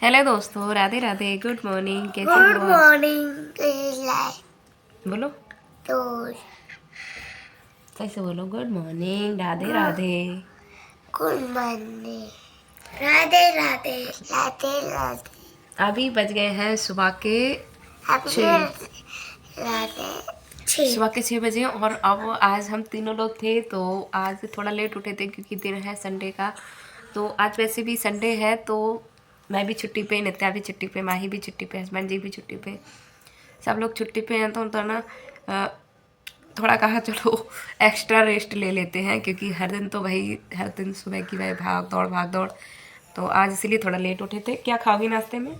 Hello दोस्तों, Radhe Radhe, good morning. कैसे good हो आप? मॉर्निंग। बोलो, तो सही से बोलो। Good morning, Radhe Radhe. Good morning. Radhe Radhe Radhe Radhe. अभी बज गए हैं सुबह के हैप्पी 6। राधे 6। सुबह के 6 बजे। और अब आज हम तीनों लोग थे तो आज थोड़ा लेट उठे थे क्योंकि दिन है संडे का। तो आज वैसे भी संडे है तो मैं भी छुट्टी पे, नित्या भी छुट्टी पे, माही भी छुट्टी पे, हस्बैंड जी भी छुट्टी पे, सब लोग छुट्टी पे हैं। तो ना थोड़ा कहा चलो एक्स्ट्रा रेस्ट ले लेते हैं क्योंकि हर दिन तो भाई हर दिन सुबह की वही भाग दौड़ भाग दौड़। तो आज इसीलिए थोड़ा लेट उठे थे। क्या खाओगी नाश्ते में?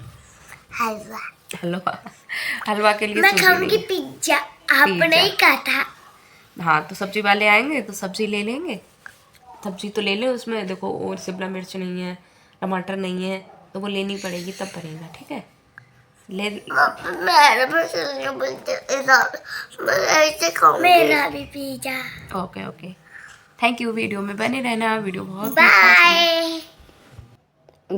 हलवा। हलवा। हलवा के लिए मैं सूजी खाऊंगी नहीं। पिज्जा। आपने पिज्जा। ही कहा था। हाँ तो सब्जी वाले आएंगे तो सब्जी ले लेंगे। सब्जी तो ले लें, उसमें देखो और शिमला मिर्च नहीं है, टमाटर नहीं है, तो वो लेनी पड़ेगी तब बनेगा। ठीक है, ले। मेरा मेरा भी pizza. Okay okay, thank you. Video में बने रहना, वीडियो बहुत ही खास है। बाय।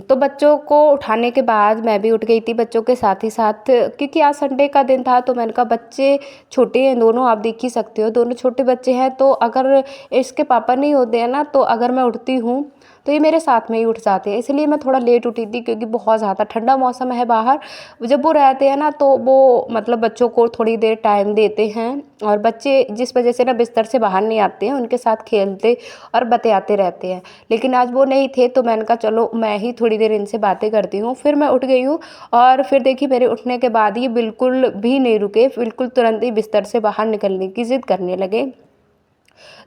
तो बच्चों को उठाने के बाद मैं भी उठ गई थी बच्चों के साथ ही साथ, क्योंकि आज संडे का दिन था। तो मैंने कहा बच्चे छोटे हैं दोनों, आप देख ही सकते हो दोनों छोटे बच्चे हैं। तो अगर इसके पापा नहीं होते हैं ना, तो अगर मैं उठती हूँ तो ये मेरे साथ में ही उठ जाते हैं। इसलिए मैं थोड़ा लेट उठी थी क्योंकि बहुत ज़्यादा ठंडा मौसम है बाहर। जब वो रहते हैं ना तो वो मतलब बच्चों को थोड़ी देर टाइम देते हैं। और बच्चे जिस वजह से ना बिस्तर से बाहर नहीं आते हैं, उनके साथ खेलते और बतियाते रहते हैं। लेकिन आज वो नहीं थे तो मैंने कहा चलो मैं ही थोड़ी देर इनसे बातें करती हूँ। फिर मैं उठ गई हूँ और फिर देखिए मेरे उठने के बाद ये बिल्कुल भी नहीं रुके, बिल्कुल तुरंत ही बिस्तर से बाहर निकलने की ज़िद करने लगे।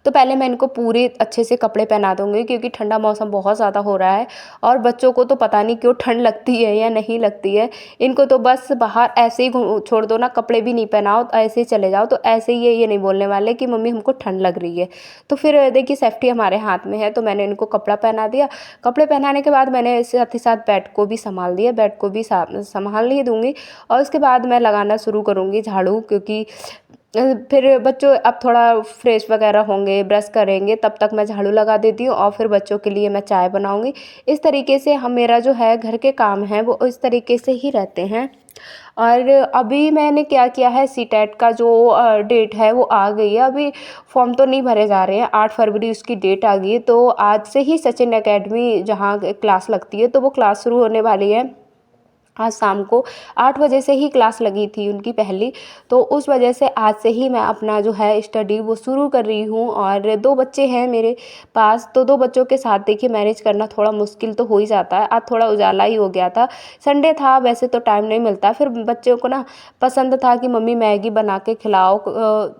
तो पहले मैं इनको पूरे अच्छे से कपड़े पहना दूँगी क्योंकि ठंडा मौसम बहुत ज़्यादा हो रहा है। और बच्चों को तो पता नहीं क्यों ठंड लगती है या नहीं लगती है। इनको तो बस बाहर ऐसे ही छोड़ दो ना, कपड़े भी नहीं पहनाओ, ऐसे ही चले जाओ तो ऐसे ही ये नहीं बोलने वाले कि मम्मी हमको ठंड लग रही है। तो फिर देखिए सेफ्टी हमारे हाथ में है, तो मैंने इनको कपड़ा पहना दिया। कपड़े पहनाने के बाद मैंने साथ ही साथ बेड को भी संभाल दिया, बेड को भी संभाल नहीं दूँगी। और उसके बाद मैं लगाना शुरू करूँगी झाड़ू, क्योंकि फिर बच्चों अब थोड़ा फ्रेश वगैरह होंगे, ब्रश करेंगे, तब तक मैं झाड़ू लगा देती हूँ और फिर बच्चों के लिए मैं चाय बनाऊँगी। इस तरीके से हम मेरा जो है घर के काम है वो इस तरीके से ही रहते हैं। और अभी मैंने क्या किया है, सीटेट का जो डेट है वो आ गई है। अभी फॉर्म तो नहीं भरे जा रहे हैं, 8 फरवरी उसकी डेट आ गई है। तो आज से ही सचिन एकेडमी जहाँ क्लास लगती है तो वो क्लास शुरू होने वाली है। आज शाम को 8 बजे से ही क्लास लगी थी उनकी पहली। तो उस वजह से आज से ही मैं अपना जो है स्टडी वो शुरू कर रही हूँ। और 2 बच्चे हैं मेरे पास, तो 2 बच्चों के साथ देखिए मैनेज करना थोड़ा मुश्किल तो हो ही जाता है। आज थोड़ा उजाला ही हो गया था, संडे था, वैसे तो टाइम नहीं मिलता। फिर बच्चों को ना पसंद था कि मम्मी मैगी बना के खिलाओ।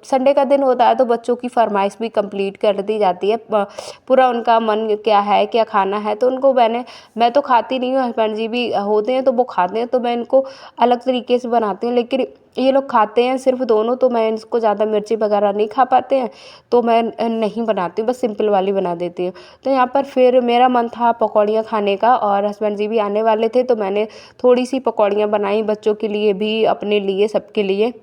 संडे का दिन होता है तो बच्चों की फरमाइश भी कंप्लीट कर दी जाती है। पूरा उनका मन क्या है, क्या खाना है, तो उनको मैं तो खाती नहीं हूँ, हस्बैंड जी भी होते हैं तो वो खाते हैं, तो मैं इनको अलग तरीके से बनाती हूँ। लेकिन ये लोग खाते हैं सिर्फ दोनों, तो मैं इसको ज़्यादा मिर्ची वगैरह नहीं खा पाते हैं, तो मैं नहीं बनाती हूँ, बस सिंपल वाली बना देती हूँ। तो यहाँ पर फिर मेरा मन था पकौड़ियाँ खाने का और हस्बैंड जी भी आने वाले थे, तो मैंने थोड़ी सी पकौड़ियाँ बनाई बच्चों के लिए भी, अपने लिए, सबके लिए।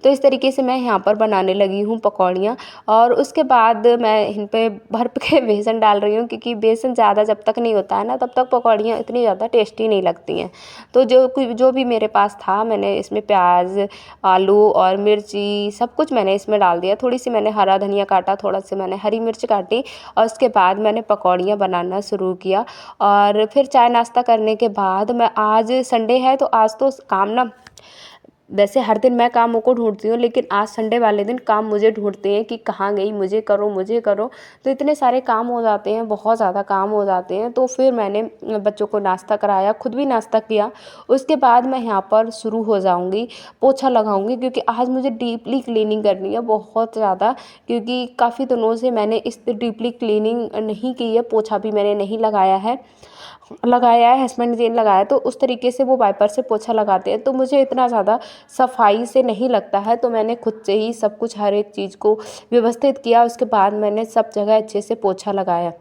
तो इस तरीके से मैं यहाँ पर बनाने लगी हूँ पकौड़ियाँ। और उसके बाद मैं इन पे भर के बेसन डाल रही हूँ, क्योंकि बेसन ज़्यादा जब तक नहीं होता है ना तब तक पकौड़ियाँ इतनी ज़्यादा टेस्टी नहीं लगती हैं। तो जो भी मेरे पास था मैंने इसमें प्याज, आलू और मिर्ची सब कुछ मैंने इसमें डाल दिया। थोड़ी सी मैंने हरा धनिया काटा, थोड़ा सी मैंने हरी मिर्च काटी और उसके बाद मैंने पकौड़ियाँ बनाना शुरू किया। और फिर चाय नाश्ता करने के बाद मैं, आज संडे है तो आज तो काम ना, वैसे हर दिन मैं कामों को ढूंढती हूँ लेकिन आज संडे वाले दिन काम मुझे ढूंढते हैं कि कहाँ गई, मुझे करो मुझे करो। तो इतने सारे काम हो जाते हैं, बहुत ज़्यादा काम हो जाते हैं। तो फिर मैंने बच्चों को नाश्ता कराया, खुद भी नाश्ता किया। उसके बाद मैं यहाँ पर शुरू हो जाऊँगी, पोछा लगाऊँगी, क्योंकि आज मुझे डीपली क्लीनिंग करनी है बहुत ज़्यादा, क्योंकि काफ़ी दिनों से मैंने इस डीपली क्लीनिंग नहीं की है, पोछा भी मैंने नहीं लगाया है, हस्बैंड जी ने लगाया। तो उस तरीके से वो वाइपर से पोछा लगाते हैं, तो मुझे इतना ज़्यादा सफाई से नहीं लगता है। तो मैंने खुद से ही सब कुछ हर एक चीज़ को व्यवस्थित किया। उसके बाद मैंने सब जगह अच्छे से पोछा लगाया।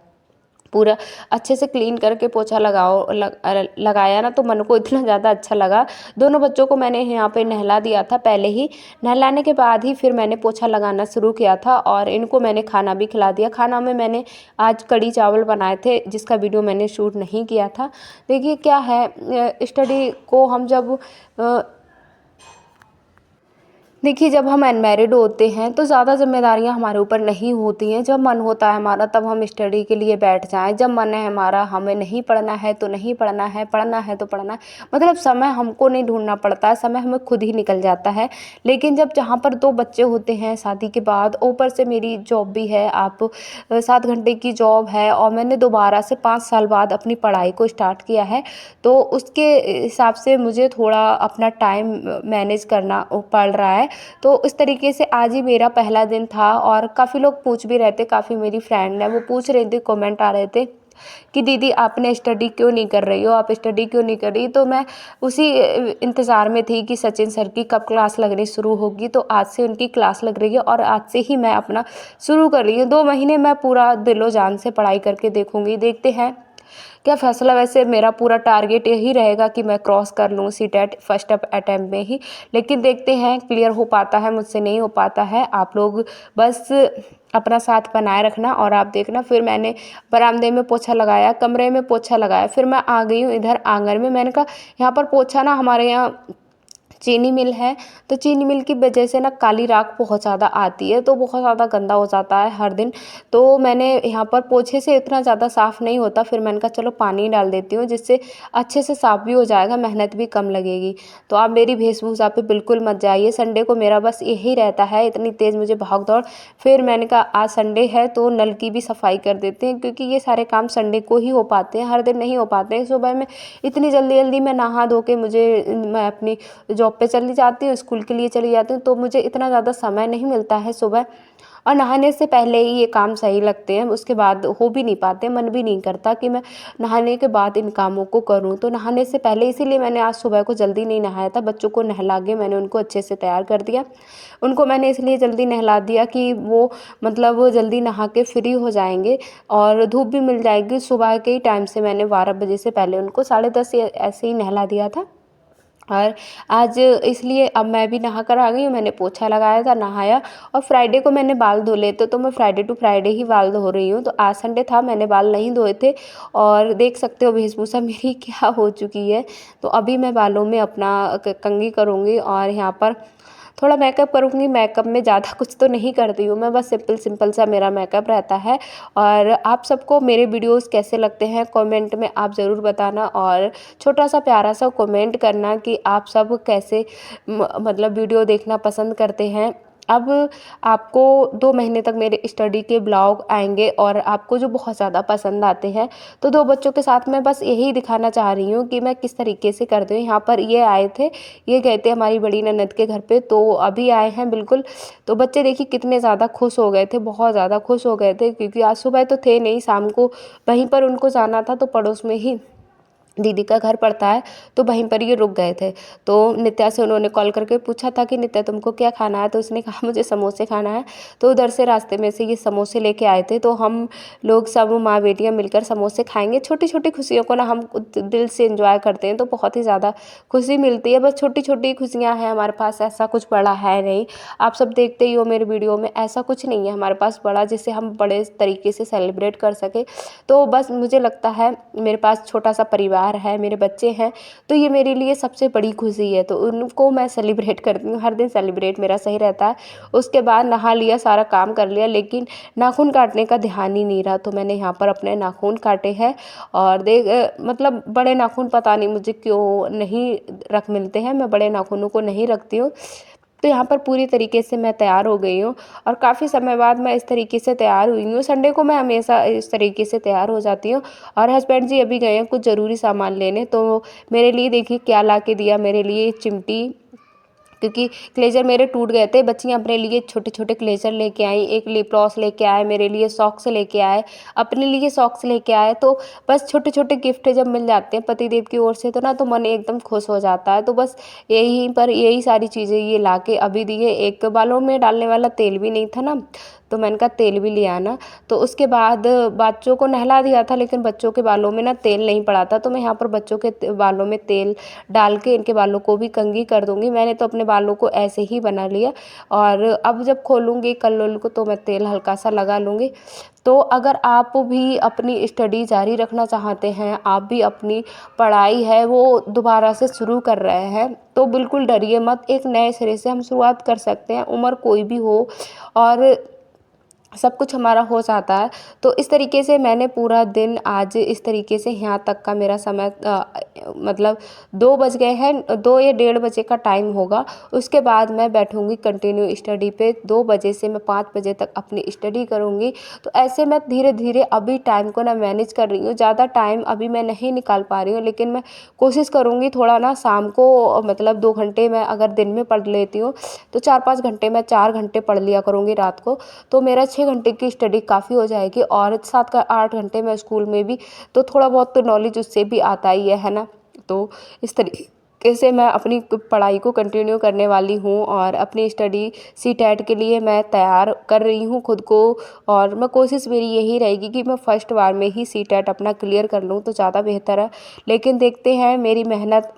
पूरा अच्छे से क्लीन करके पोछा लगाया ना, तो मन को इतना ज़्यादा अच्छा लगा। दोनों बच्चों को मैंने यहाँ पे नहला दिया था पहले ही। नहलाने के बाद ही फिर मैंने पोछा लगाना शुरू किया था और इनको मैंने खाना भी खिला दिया। खाना में मैंने आज कढ़ी चावल बनाए थे, जिसका वीडियो मैंने शूट नहीं किया था। देखिए क्या है, स्टडी को हम जब देखिए जब हम अनमैरिड होते हैं तो ज़्यादा जिम्मेदारियां हमारे ऊपर नहीं होती हैं। जब मन होता है हमारा तब हम स्टडी के लिए बैठ जाएं, जब मन है हमारा हमें नहीं पढ़ना है तो नहीं पढ़ना है, पढ़ना है तो पढ़ना है। मतलब समय हमको नहीं ढूंढना पड़ता है, समय हमें खुद ही निकल जाता है। लेकिन जब जहाँ पर 2 बच्चे होते हैं शादी के बाद, ऊपर से मेरी जॉब भी है, आप 7 घंटे की जॉब है और मैंने दोबारा से 5 साल बाद अपनी पढ़ाई को स्टार्ट किया है, तो उसके हिसाब से मुझे थोड़ा अपना टाइम मैनेज करना पड़ रहा है। तो इस तरीके से आज ही मेरा पहला दिन था और काफ़ी लोग पूछ भी रहे थे, काफ़ी मेरी फ्रेंड है वो पूछ रही थी, कमेंट आ रहे थे कि दीदी आपने स्टडी क्यों नहीं कर रही हो, आप स्टडी क्यों नहीं कर रही। तो मैं उसी इंतज़ार में थी कि सचिन सर की कब क्लास लगनी शुरू होगी। तो आज से उनकी क्लास लग रही है और आज से ही मैं अपना शुरू कर रही हूँ। 2 महीने मैं पूरा दिलो जान से पढ़ाई करके देखूँगी, देखते हैं क्या फैसला। वैसे मेरा पूरा टारगेट यही रहेगा कि मैं क्रॉस कर लूँ सीटेट फर्स्ट अटेम्प्ट में ही, लेकिन देखते हैं क्लियर हो पाता है, मुझसे नहीं हो पाता है। आप लोग बस अपना साथ बनाए रखना और आप देखना। फिर मैंने बरामदे में पोछा लगाया, कमरे में पोछा लगाया, फिर मैं आ गई हूँ इधर आंगन में। मैंने कहा यहाँ पर पोछा ना, हमारे यहाँ चीनी मिल है, तो चीनी मिल की वजह से ना काली राख बहुत ज़्यादा आती है, तो बहुत ज़्यादा गंदा हो जाता है हर दिन। तो मैंने यहाँ पर पोछे से इतना ज़्यादा साफ़ नहीं होता, फिर मैंने कहा चलो पानी डाल देती हूँ, जिससे अच्छे से साफ़ भी हो जाएगा, मेहनत भी कम लगेगी। तो आप मेरी वेशभूषा पे बिल्कुल मत जाइए। संडे को मेरा बस यही रहता है, इतनी तेज़ मुझे भाग दौड़। फिर मैंने कहा आज संडे है तो नल की भी सफाई कर देते हैं, क्योंकि ये सारे काम संडे को ही हो पाते हैं, हर दिन नहीं हो पाते हैं। सुबह में इतनी जल्दी जल्दी मैं नहा धो के मैं अपनी जॉब पे चली जाती हूँ, स्कूल के लिए चली जाती हूँ, तो मुझे इतना ज़्यादा समय नहीं मिलता है सुबह। और नहाने से पहले ही ये काम सही लगते हैं, उसके बाद हो भी नहीं पाते, मन भी नहीं करता कि मैं नहाने के बाद इन कामों को करूँ। तो नहाने से पहले इसीलिए मैंने आज सुबह को जल्दी नहीं नहाया था। बच्चों को नहला के मैंने उनको अच्छे से तैयार कर दिया। उनको मैंने इसलिए जल्दी नहला दिया कि वो मतलब वो जल्दी नहा के फ्री हो जाएंगे और धूप भी मिल जाएगी। सुबह के ही टाइम से मैंने 12 बजे से पहले उनको 10:30 ऐसे ही नहला दिया था। और आज इसलिए अब मैं भी नहा कर आ गई हूँ। मैंने पोछा लगाया था, नहाया, और फ्राइडे को मैंने बाल धो लिए थे, तो मैं फ्राइडे टू फ्राइडे ही बाल धो रही हूँ। तो आज संडे था, मैंने बाल नहीं धोए थे और देख सकते हो वेशभूषा मेरी क्या हो चुकी है। तो अभी मैं बालों में अपना कंघी करूँगी और यहाँ पर थोड़ा मेकअप करूँगी। मेकअप में ज़्यादा कुछ तो नहीं करती हूँ मैं, बस सिंपल सा मेरा मेकअप रहता है। और आप सबको मेरे वीडियोस कैसे लगते हैं कमेंट में आप ज़रूर बताना, और छोटा सा प्यारा सा कमेंट करना कि आप सब कैसे मतलब वीडियो देखना पसंद करते हैं। अब आपको 2 महीने तक मेरे स्टडी के ब्लॉग आएंगे और आपको जो बहुत ज़्यादा पसंद आते हैं। तो 2 बच्चों के साथ मैं बस यही दिखाना चाह रही हूँ कि मैं किस तरीके से करती हूँ। यहाँ पर ये आए थे, ये गए थे हमारी बड़ी ननद के घर पे, तो अभी आए हैं बिल्कुल। तो बच्चे देखिए कितने ज़्यादा खुश हो गए थे, बहुत ज़्यादा खुश हो गए थे, क्योंकि आज सुबह तो थे नहीं, शाम को वहीं पर उनको जाना था। तो पड़ोस में ही दीदी का घर पड़ता है, तो वहीं पर ये रुक गए थे। तो नित्या से उन्होंने कॉल करके पूछा था कि नित्या तुमको क्या खाना है, तो उसने कहा मुझे समोसे खाना है। तो उधर से रास्ते में से ये समोसे लेके आए थे, तो हम लोग सब माँ बेटियाँ मिलकर समोसे खाएंगे। छोटी छोटी खुशियों को ना हम दिल से एंजॉय करते हैं, तो बहुत ही ज़्यादा खुशी मिलती है। बस छोटी छोटी खुशियाँ हैं हमारे पास, ऐसा कुछ बड़ा है नहीं। आप सब देखते ही हो मेरे वीडियो में, ऐसा कुछ नहीं है हमारे पास बड़ा जिसे हम बड़े तरीके से सेलिब्रेट कर सके। तो बस मुझे लगता है मेरे पास छोटा सा परिवार है, मेरे बच्चे हैं, तो ये मेरे लिए सबसे बड़ी खुशी है। तो उनको मैं सेलिब्रेट करती हूँ, हर दिन सेलिब्रेट मेरा सही रहता है। उसके बाद नहा लिया, सारा काम कर लिया, लेकिन नाखून काटने का ध्यान ही नहीं रहा, तो मैंने यहाँ पर अपने नाखून काटे हैं। और मतलब बड़े नाखून पता नहीं मुझे क्यों नहीं मिलते हैं, मैं बड़े नाखूनों को नहीं रखती हूँ। तो यहाँ पर पूरी तरीके से मैं तैयार हो गई हूँ और काफ़ी समय बाद मैं इस तरीके से तैयार हुई हूँ। संडे को मैं हमेशा इस तरीके से तैयार हो जाती हूँ। और हस्बैंड जी अभी गए हैं कुछ ज़रूरी सामान लेने, तो मेरे लिए देखिए क्या ला के दिया, मेरे लिए चिमटी, क्योंकि क्लेजर मेरे टूट गए थे। बच्चियाँ अपने लिए छोटे छोटे क्लेजर लेके आई, एक लिप ग्लॉस लेके आए, मेरे लिए सॉक्स लेके आए, अपने लिए सॉक्स लेके आए। तो बस छोटे छोटे गिफ्ट जब मिल जाते हैं पतिदेव की ओर से, तो ना तो मन एकदम खुश हो जाता है। तो बस यही सारी चीज़ें ये ला के अभी दिए। एक बालों में डालने वाला तेल भी नहीं था ना, तो मैंने कहा तेल भी ले आना। तो उसके बाद बच्चों को नहला दिया था, लेकिन बच्चों के बालों में ना तेल नहीं पड़ा था, तो मैं यहाँ पर बच्चों के बालों में तेल डाल के इनके बालों को भी कंघी कर दूँगी। मैंने तो अपने बालों को ऐसे ही बना लिया, और अब जब खोलूँगी कल को तो मैं तेल हल्का सा लगा लूँगी। तो अगर आप भी अपनी स्टडी जारी रखना चाहते हैं, आप भी अपनी पढ़ाई है वो दोबारा से शुरू कर रहे हैं, तो बिल्कुल डरिए मत, एक नए सिरे से हम शुरुआत कर सकते हैं, उम्र कोई भी हो और सब कुछ हमारा हो जाता है। तो इस तरीके से मैंने पूरा दिन आज इस तरीके से यहाँ तक का मेरा समय मतलब 2 बज गए हैं, 2 या 1:30 बजे का टाइम होगा। उसके बाद मैं बैठूँगी कंटिन्यू स्टडी पे, 2 बजे से मैं 5 बजे तक अपनी स्टडी करूँगी। तो ऐसे मैं धीरे-धीरे अभी टाइम को ना मैनेज कर रही हूँ, ज़्यादा टाइम अभी मैं नहीं निकाल पा रही हूँ, लेकिन मैं कोशिश करूँगी थोड़ा ना शाम को, मतलब 2 घंटे मैं अगर दिन में पढ़ लेती हूँ, तो 4-5 घंटे मैं 4 घंटे पढ़ लिया करूँगी रात को। तो मेरा 6 घंटे की स्टडी काफ़ी हो जाएगी, और 7 का 8 घंटे मैं स्कूल में भी, तो थोड़ा बहुत तो नॉलेज उससे भी आता ही है ना। तो इस तरीके से मैं अपनी पढ़ाई को कंटिन्यू करने वाली हूँ, और अपनी स्टडी सीटेट के लिए मैं तैयार कर रही हूँ खुद को, और मैं कोशिश मेरी यही रहेगी कि मैं फर्स्ट बार में ही सीटेट अपना क्लियर कर लूँ तो ज़्यादा बेहतर है। लेकिन देखते हैं मेरी मेहनत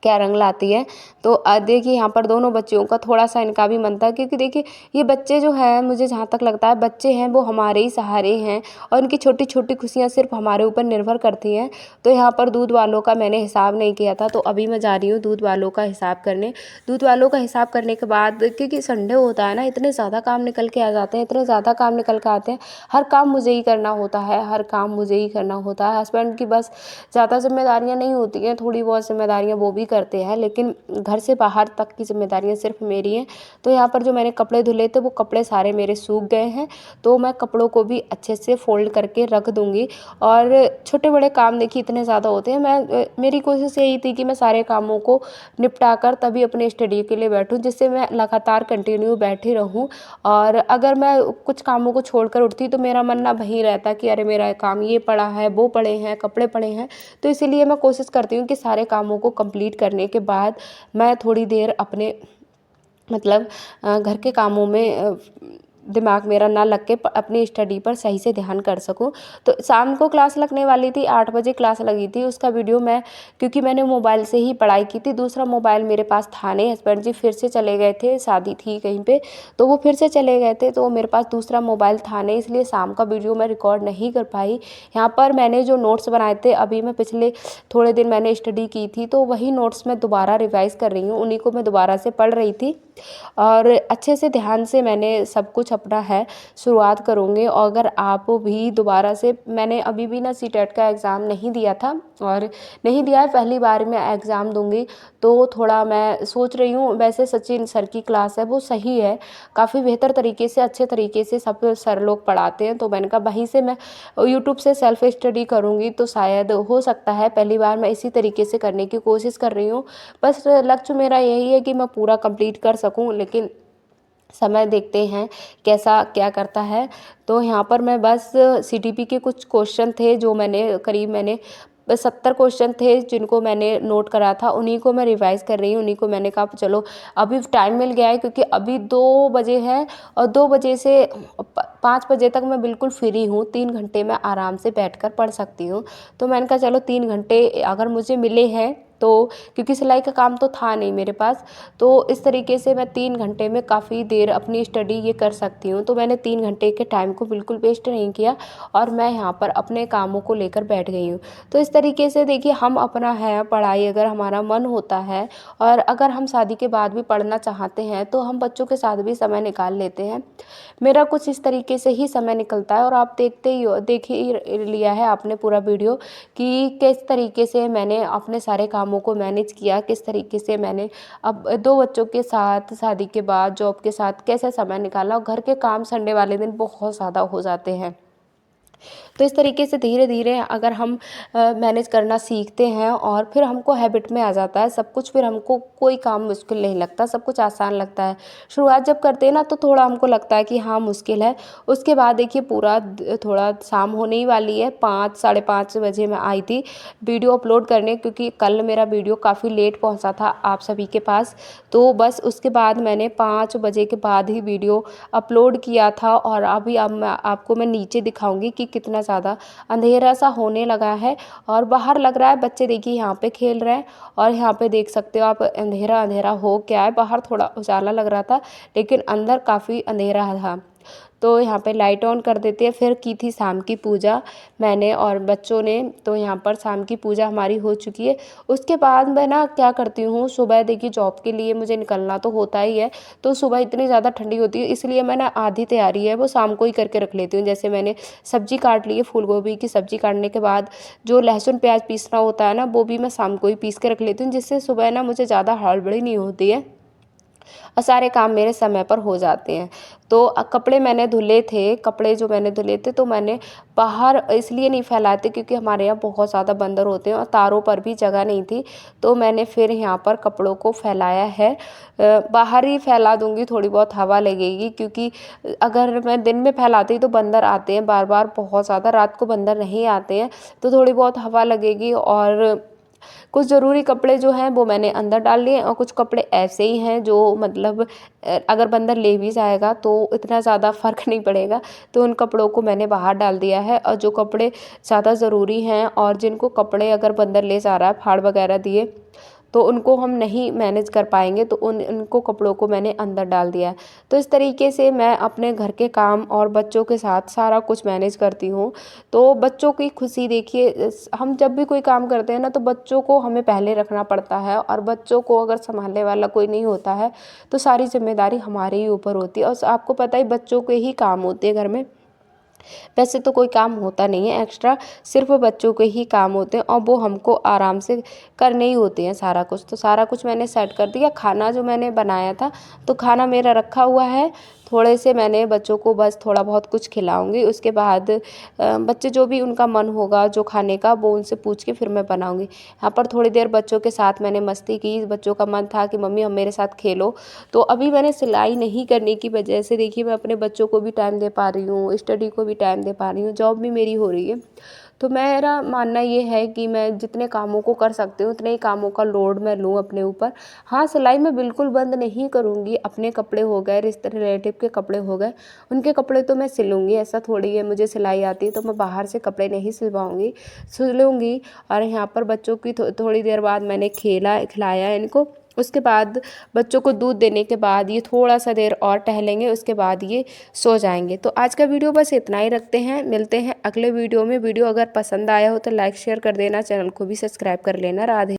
क्या रंग लाती है। तो देखिए यहाँ पर दोनों बच्चियों का थोड़ा-सा इनका भी मन था, क्योंकि देखिए ये बच्चे जो हैं, मुझे जहाँ तक लगता है बच्चे हैं वो हमारे ही सहारे हैं, और उनकी छोटी-छोटी खुशियाँ सिर्फ़ हमारे ऊपर निर्भर करती हैं। तो यहाँ पर दूध वालों का मैंने हिसाब नहीं किया था, तो अभी मैं जा रही हूँ दूध वालों का हिसाब करने। दूध वालों का हिसाब करने के बाद, क्योंकि संडे होता है ना, इतने ज़्यादा काम निकल के आ जाते हैं, इतने ज़्यादा काम निकल के आते हैं, हर काम मुझे ही करना होता है, हर काम मुझे ही करना होता है। हस्बैंड की बस ज़्यादा ज़िम्मेदारियाँ नहीं होती हैं, थोड़ी बहुत ज़िम्मेदारियाँ वो भी करते हैं, लेकिन घर से बाहर तक की ज़िम्मेदारियाँ सिर्फ मेरी हैं। तो यहाँ पर जो मैंने कपड़े धुले थे वो कपड़े सारे मेरे सूख गए हैं, तो मैं कपड़ों को भी अच्छे से फ़ोल्ड करके रख दूँगी। और छोटे बड़े काम देखिए इतने ज़्यादा होते हैं, मेरी कोशिश यही थी कि मैं सारे कामों को निपटा कर तभी अपने स्टडी के लिए बैठूँ, जिससे मैं लगातार कंटिन्यू बैठी रहूँ। और अगर मैं कुछ कामों को छोड़कर उठती तो मेरा मन ना वहीं रहता कि अरे मेरा काम ये पड़ा है, वो पड़े हैं, कपड़े पड़े हैं। तो इसीलिए मैं कोशिश करती हूँ कि सारे कामों को कंप्लीट करने के बाद मैं थोड़ी देर अपने मतलब घर के कामों में दिमाग मेरा ना लग के अपनी स्टडी पर सही से ध्यान कर सकूं। तो शाम को क्लास लगने वाली थी, 8 बजे क्लास लगी थी, उसका वीडियो मैं, क्योंकि मैंने मोबाइल से ही पढ़ाई की थी, दूसरा मोबाइल मेरे पास था नहीं, हस्बैंड जी फिर से चले गए थे, शादी थी कहीं पे, तो वो फिर से चले गए थे, तो मेरे पास दूसरा मोबाइल था नहीं, इसलिए शाम का वीडियो मैं रिकॉर्ड नहीं कर पाई। यहाँ पर मैंने जो नोट्स बनाए थे, अभी मैं पिछले थोड़े दिन मैंने स्टडी की थी, तो वही नोट्स मैं दोबारा रिवाइज़ कर रही हूँ, उन्हीं को मैं दोबारा से पढ़ रही थी, और अच्छे से ध्यान से मैंने सब कुछ अपना है शुरुआत करूँगी। और अगर आप भी दोबारा से, मैंने अभी भी ना सीटेट का एग्ज़ाम नहीं दिया था, और नहीं दिया है, पहली बार मैं एग्ज़ाम दूँगी, तो थोड़ा मैं सोच रही हूँ। वैसे सचिन सर की क्लास है वो सही है, काफ़ी बेहतर तरीके से, अच्छे तरीके से सब सर लोग पढ़ाते हैं, तो मैंने कहा वहीं से मैं यूट्यूब से सेल्फ स्टडी करूँगी तो शायद हो सकता है। पहली बार मैं इसी तरीके से करने की कोशिश कर रही हूँ, बस लक्ष्य मेरा यही है कि मैं पूरा कंप्लीट कर सकूँ, लेकिन समय देखते हैं कैसा क्या करता है। तो यहाँ पर मैं बस सीटीपी के कुछ क्वेश्चन थे जो मैंने 70 क्वेश्चन थे जिनको मैंने नोट करा था, उन्हीं को मैं रिवाइज़ कर रही हूँ, उन्हीं को मैंने कहा चलो अभी टाइम मिल गया है, क्योंकि अभी 2 बजे हैं, और 2 बजे से 5 बजे तक मैं बिल्कुल फ्री हूँ, 3 घंटे मैं आराम से बैठकर पढ़ सकती हूँ। तो मैंने कहा चलो 3 घंटे अगर मुझे मिले हैं, तो क्योंकि सिलाई का काम तो था नहीं मेरे पास, तो इस तरीके से मैं 3 घंटे में काफ़ी देर अपनी स्टडी ये कर सकती हूँ। तो मैंने 3 घंटे के टाइम को बिल्कुल वेस्ट नहीं किया, और मैं यहाँ पर अपने कामों को लेकर बैठ गई हूँ। तो इस तरीके से देखिए, हम अपना है पढ़ाई, अगर हमारा मन होता है, और अगर हम शादी के बाद भी पढ़ना चाहते हैं, तो हम बच्चों के साथ भी समय निकाल लेते हैं। मेरा कुछ इस तरीके से ही समय निकलता है, और आप देख ही लिया है आपने पूरा वीडियो कि किस तरीके से मैंने अपने सारे कामों को मैनेज किया, किस तरीके से मैंने अब 2 बच्चों के साथ, शादी के बाद जॉब के साथ कैसे समय निकाला, और घर के काम संडे वाले दिन बहुत ज़्यादा हो जाते हैं। तो इस तरीके से धीरे धीरे अगर हम मैनेज करना सीखते हैं और फिर हमको हैबिट में आ जाता है सब कुछ, फिर हमको कोई काम मुश्किल नहीं लगता, सब कुछ आसान लगता है। शुरुआत जब करते हैं ना तो थोड़ा हमको लगता है कि हाँ मुश्किल है। उसके बाद देखिए पूरा थोड़ा शाम होने ही वाली है, 5 साढ़े 5 बजे मैं आई थी वीडियो अपलोड करने, क्योंकि कल मेरा वीडियो काफ़ी लेट पहुंचा था आप सभी के पास। तो बस उसके बाद मैंने 5 बजे के बाद ही वीडियो अपलोड किया था। और अभी अब मैं नीचे दिखाऊंगी कि कितना ज़्यादा अंधेरा सा होने लगा है और बाहर लग रहा है बच्चे देखिए यहाँ पे खेल रहे हैं। और यहाँ पे देख सकते हो आप अंधेरा अंधेरा हो क्या है, बाहर थोड़ा उजाला लग रहा था लेकिन अंदर काफ़ी अंधेरा था। तो यहाँ पे लाइट ऑन कर देते हैं। फिर की थी शाम की पूजा मैंने और बच्चों ने, तो यहाँ पर शाम की पूजा हमारी हो चुकी है। उसके बाद मैं ना क्या करती हूँ, सुबह देखिए जॉब के लिए मुझे निकलना तो होता ही है, तो सुबह इतनी ज़्यादा ठंडी होती है इसलिए मैं ना आधी तैयारी है वो शाम को ही करके रख लेती हूँ। जैसे मैंने सब्जी काट ली है, फूल गोभी की सब्जी काटने के बाद जो लहसुन प्याज पीसना होता है ना वो भी मैं शाम को ही पीस के रख लेती हूँ, जिससे सुबह ना मुझे ज़्यादा हड़बड़ी नहीं होती है और सारे काम मेरे समय पर हो जाते हैं। तो कपड़े मैंने धुले थे, कपड़े जो मैंने धुले थे तो मैंने बाहर इसलिए नहीं फैलाए थे क्योंकि हमारे यहाँ बहुत ज़्यादा बंदर होते हैं और तारों पर भी जगह नहीं थी। तो मैंने फिर यहाँ पर कपड़ों को फैलाया है। बाहर ही फैला दूँगी, थोड़ी बहुत हवा लगेगी, क्योंकि अगर मैं दिन में फैलाती तो बंदर आते हैं बार बार बहुत ज़्यादा, रात को बंदर नहीं आते हैं तो थोड़ी बहुत हवा लगेगी। और कुछ ज़रूरी कपड़े जो हैं वो मैंने अंदर डाल लिए और कुछ कपड़े ऐसे ही हैं जो मतलब अगर बंदर ले भी जाएगा तो इतना ज़्यादा फ़र्क नहीं पड़ेगा, तो उन कपड़ों को मैंने बाहर डाल दिया है। और जो कपड़े ज़्यादा ज़रूरी हैं और जिनको कपड़े अगर बंदर ले जा रहा है फाड़ वगैरह दिए तो उनको हम नहीं मैनेज कर पाएंगे, तो उनको कपड़ों को मैंने अंदर डाल दिया है। तो इस तरीके से मैं अपने घर के काम और बच्चों के साथ सारा कुछ मैनेज करती हूँ। तो बच्चों की खुशी देखिए, हम जब भी कोई काम करते हैं ना तो बच्चों को हमें पहले रखना पड़ता है, और बच्चों को अगर संभालने वाला कोई नहीं होता है तो सारी जिम्मेदारी हमारे ही ऊपर होती है। और आपको पता ही बच्चों के ही काम होते हैं घर में, वैसे तो कोई काम होता नहीं है एक्स्ट्रा, सिर्फ बच्चों के ही काम होते हैं और वो हमको आराम से करने ही होते हैं सारा कुछ। तो सारा कुछ मैंने सेट कर दिया। खाना जो मैंने बनाया था तो खाना मेरा रखा हुआ है, थोड़े से मैंने बच्चों को बस थोड़ा बहुत कुछ खिलाऊंगी। उसके बाद बच्चे जो भी उनका मन होगा जो खाने का वो उनसे पूछ के फिर मैं बनाऊंगी। यहाँ पर थोड़ी देर बच्चों के साथ मैंने मस्ती की, बच्चों का मन था कि मम्मी हम मेरे साथ खेलो। तो अभी मैंने सिलाई नहीं करने की वजह से देखिए मैं अपने बच्चों को भी टाइम दे पा रही हूँ, स्टडी को भी टाइम दे पा रही हूँ, जॉब भी मेरी हो रही है। तो मेरा मानना ये है कि मैं जितने कामों को कर सकती हूँ उतने ही कामों का लोड मैं लूँ अपने ऊपर। हाँ, सिलाई मैं बिल्कुल बंद नहीं करूँगी, अपने कपड़े हो गए, रिश्ते रिलेटिव के कपड़े हो गए, उनके कपड़े तो मैं सिलूँगी। ऐसा थोड़ी है मुझे सिलाई आती है तो मैं बाहर से कपड़े नहीं सिलवाऊँगी, सिलूँगी। और यहाँ पर बच्चों की थोड़ी देर बाद मैंने खिलाया इनको। उसके बाद बच्चों को दूध देने के बाद ये थोड़ा सा देर और टहलेंगे, उसके बाद ये सो जाएंगे। तो आज का वीडियो बस इतना ही रखते हैं, मिलते हैं अगले वीडियो में। वीडियो अगर पसंद आया हो तो लाइक शेयर कर देना, चैनल को भी सब्सक्राइब कर लेना। राधे।